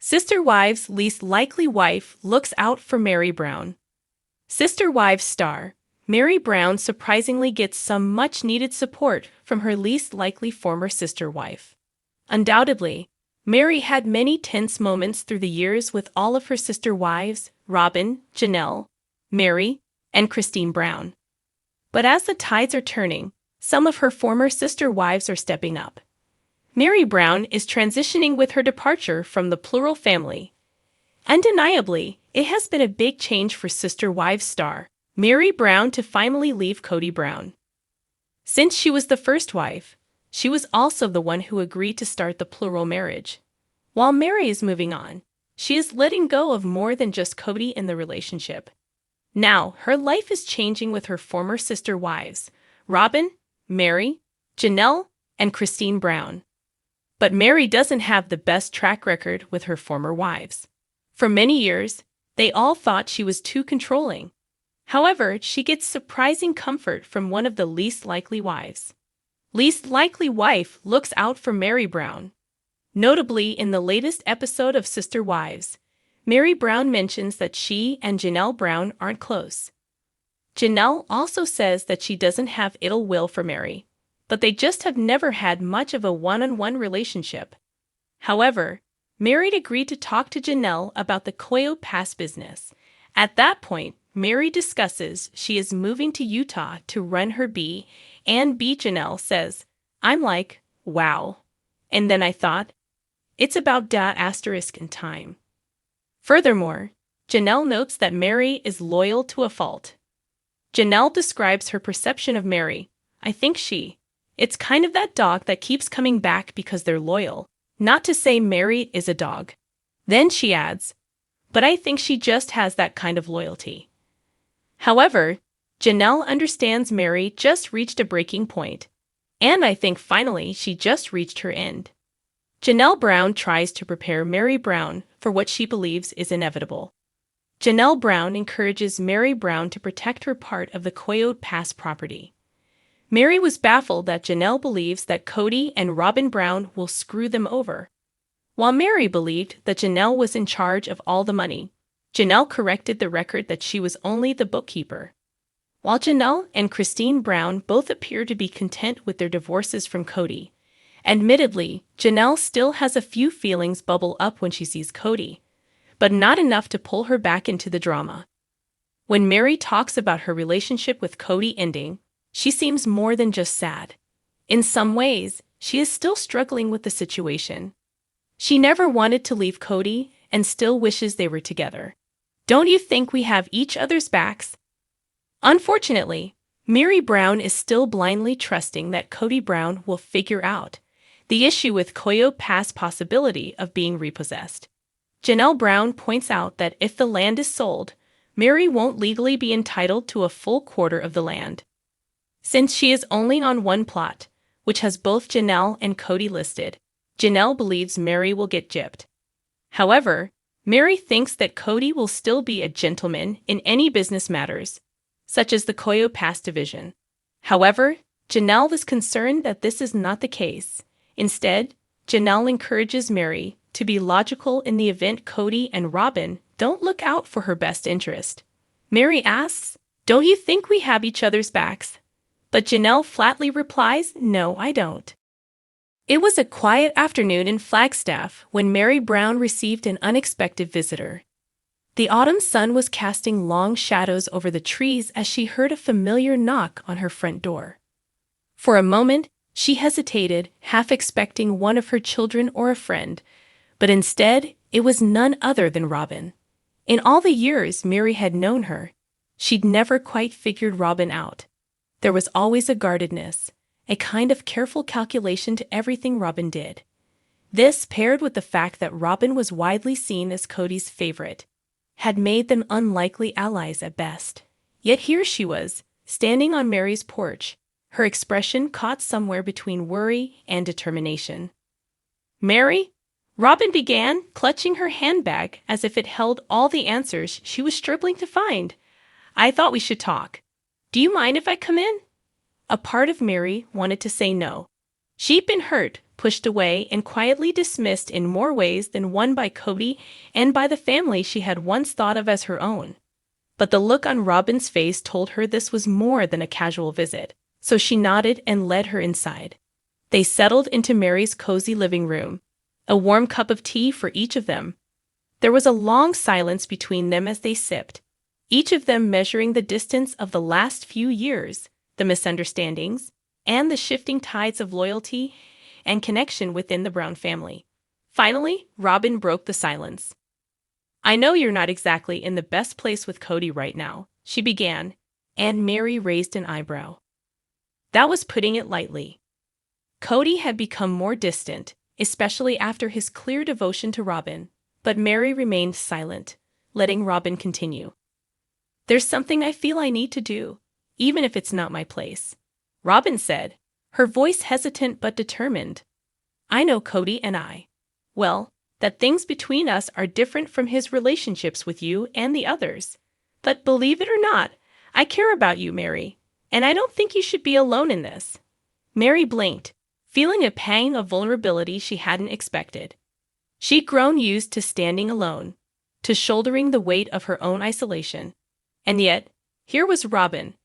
Sister Wives' least likely wife looks out for Meri Brown. Sister Wives star Meri Brown surprisingly gets some much-needed support from her least likely former sister wife. Undoubtedly, Meri had many tense moments through the years with all of her sister wives, Robyn, Janelle, Meri, and Cristin Brown. But as the tides are turning, some of her former sister wives are stepping up. Meri Brown is transitioning with her departure from the plural family. Undeniably, it has been a big change for Sister Wives star Meri Brown to finally leave Kody Brown. Since she was the first wife, she was also the one who agreed to start the plural marriage. While Meri is moving on, she is letting go of more than just Kody in the relationship. Now, her life is changing with her former sister wives, Robyn, Meri, Janelle, and Cristin Brown. But Meri doesn't have the best track record with her former wives. For many years, they all thought she was too controlling. However, she gets surprising comfort from one of the least likely wives. Least likely wife looks out for Meri Brown. Notably, in the latest episode of Sister Wives, Meri Brown mentions that she and Janelle Brown aren't close. Janelle also says that she doesn't have ill will for Meri, but they just have never had much of a one-on-one relationship. However, Meri agreed to talk to Janelle about the Coyote Pass business. At that point, Meri discusses she is moving to Utah to run her B, and B. Janelle says, "I'm like, wow. And then I thought, it's about ** in time." Furthermore, Janelle notes that Meri is loyal to a fault. Janelle describes her perception of Meri. "I think it's kind of that dog that keeps coming back because they're loyal. Not to say Meri is a dog." Then she adds, "But I think she just has that kind of loyalty." However, Janelle understands Meri just reached a breaking point, and I think finally she just reached her end. Janelle Brown tries to prepare Meri Brown for what she believes is inevitable. Janelle Brown encourages Meri Brown to protect her part of the Coyote Pass property. Meri was baffled that Janelle believes that Kody and Robyn Brown will screw them over. While Meri believed that Janelle was in charge of all the money, Janelle corrected the record that she was only the bookkeeper. While Janelle and Cristin Brown both appear to be content with their divorces from Kody, admittedly, Janelle still has a few feelings bubble up when she sees Kody, but not enough to pull her back into the drama. When Meri talks about her relationship with Kody ending, she seems more than just sad. In some ways, she is still struggling with the situation. She never wanted to leave Kody and still wishes they were together. Don't you think we have each other's backs? Unfortunately, Meri Brown is still blindly trusting that Kody Brown will figure out the issue with Coyote Pass possibility of being repossessed. Janelle Brown points out that if the land is sold, Meri won't legally be entitled to a full quarter of the land. Since she is only on one plot, which has both Janelle and Kody listed, Janelle believes Meri will get gypped. However, Meri thinks that Kody will still be a gentleman in any business matters, such as the Coyote Pass division. However, Janelle is concerned that this is not the case. Instead, Janelle encourages Meri to be logical in the event Kody and Robyn don't look out for her best interest. Meri asks, "Don't you think we have each other's backs?" But Janelle flatly replies, "No, I don't." It was a quiet afternoon in Flagstaff when Meri Brown received an unexpected visitor. The autumn sun was casting long shadows over the trees as she heard a familiar knock on her front door. For a moment, she hesitated, half expecting one of her children or a friend, but instead, it was none other than Robyn. In all the years Meri had known her, she'd never quite figured Robyn out. There was always a guardedness, a kind of careful calculation to everything Robyn did. This, paired with the fact that Robyn was widely seen as Kody's favorite, had made them unlikely allies at best. Yet here she was, standing on Meri's porch, her expression caught somewhere between worry and determination. "Meri?" Robyn began, clutching her handbag as if it held all the answers she was struggling to find. "I thought we should talk. Do you mind if I come in?" A part of Meri wanted to say no, She'd been hurt, pushed away, and quietly dismissed in more ways than one by Cody and by the family she had once thought of as her own. But the look on Robyn's face told her this was more than a casual visit, so she nodded and led her inside. They settled into Meri's cozy living room, a warm cup of tea for each of them. There was a long silence between them as they sipped, each of them measuring the distance of the last few years, the misunderstandings, and the shifting tides of loyalty and connection within the Brown family. Finally, Robyn broke the silence. "I know you're not exactly in the best place with Cody right now," she began, and Meri raised an eyebrow. That was putting it lightly. Cody had become more distant, especially after his clear devotion to Robyn, but Meri remained silent, letting Robyn continue. "There's something I feel I need to do, even if it's not my place," Robyn said, her voice hesitant but determined. "I know Cody and well, that things between us are different from his relationships with you and the others. But believe it or not, I care about you, Meri, and I don't think you should be alone in this." Meri blinked, feeling a pang of vulnerability she hadn't expected. She'd grown used to standing alone, to shouldering the weight of her own isolation. And yet, here was Robyn,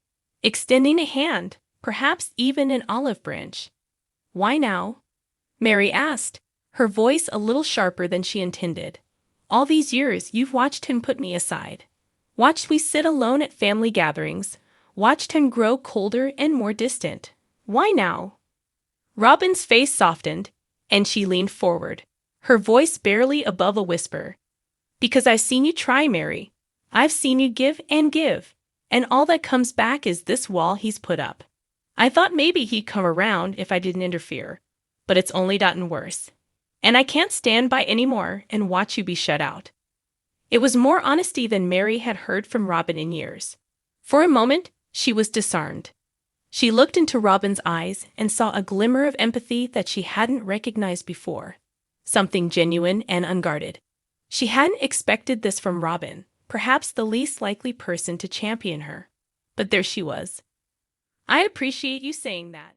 extending a hand, perhaps even an olive branch. "Why now?" Meri asked, her voice a little sharper than she intended. "All these years you've watched him put me aside. Watched we sit alone at family gatherings. Watched him grow colder and more distant. Why now?" Robyn's face softened, and she leaned forward, her voice barely above a whisper. "Because I've seen you try, Meri. I've seen you give, and all that comes back is this wall he's put up. I thought maybe he'd come around if I didn't interfere, but it's only gotten worse. And I can't stand by anymore and watch you be shut out." It was more honesty than Meri had heard from Robyn in years. For a moment, she was disarmed. She looked into Robyn's eyes and saw a glimmer of empathy that she hadn't recognized before, something genuine and unguarded. She hadn't expected this from Robyn, perhaps the least likely person to champion her. But there she was. "I appreciate you saying that."